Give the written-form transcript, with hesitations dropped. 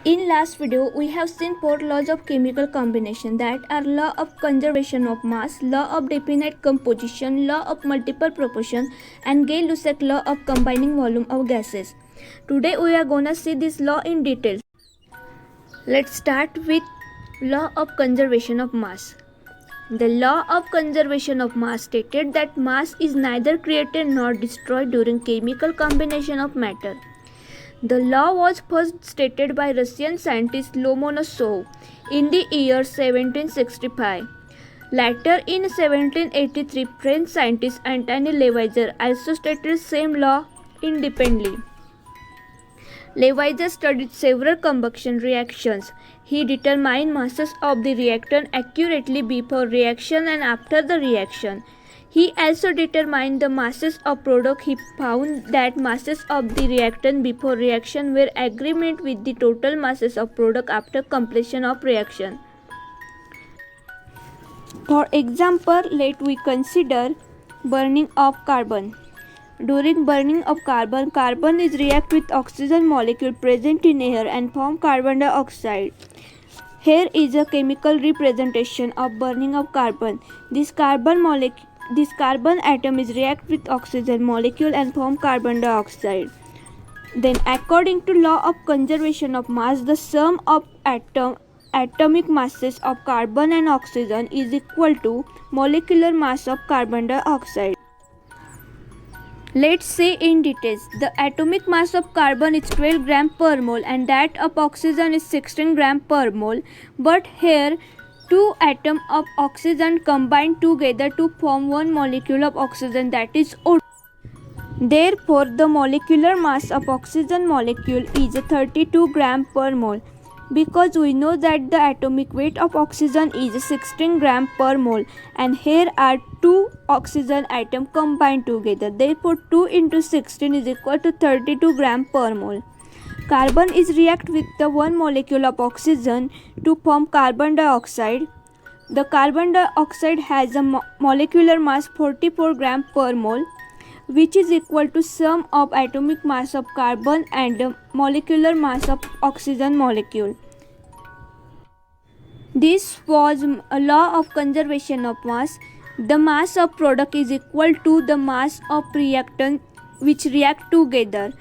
In last video, we have seen four laws of chemical combination, that are law of conservation of mass, law of definite composition, law of multiple proportion, and Gay-Lussac law of combining volume of gases. Today we are gonna see this law in detail. Let's start with law of conservation of mass. The law of conservation of mass stated that mass is neither created nor destroyed during chemical combination of matter. The law was first stated by Russian scientist Lomonosov in the year 1765. Later in 1783, French scientist Antony Lavoisier also stated same law independently. Lavoisier studied several combustion reactions. He determined masses of the reactant accurately before reaction and after the reaction. He also determined the masses of product. He found that masses of the reactant before reaction were agreement with the total masses of product after completion of reaction. For example, let we consider burning of carbon. During burning of carbon, carbon is react with oxygen molecule present in air and form carbon dioxide. Here is a chemical representation of burning of carbon. This carbon atom is react with oxygen molecule and form carbon dioxide. Then according to law of conservation of mass, the sum of atomic masses of carbon and oxygen is equal to molecular mass of carbon dioxide. Let's say in details. The atomic mass of carbon is 12 gram per mole and that of oxygen is 16 gram per mole. But here two atoms of oxygen combine together to form one molecule of oxygen, that is O2. Therefore, the molecular mass of oxygen molecule is 32 gram per mole. Because we know that the atomic weight of oxygen is 16 gram per mole and here are two oxygen atoms combined together. Therefore, 2 into 16 is equal to 32 gram per mole. Carbon is react with the one molecule of oxygen to form carbon dioxide. The carbon dioxide has a molecular mass 44 gram per mole, which is equal to sum of atomic mass of carbon and molecular mass of oxygen molecule. This was a law of conservation of mass. The mass of product is equal to the mass of reactant which react together.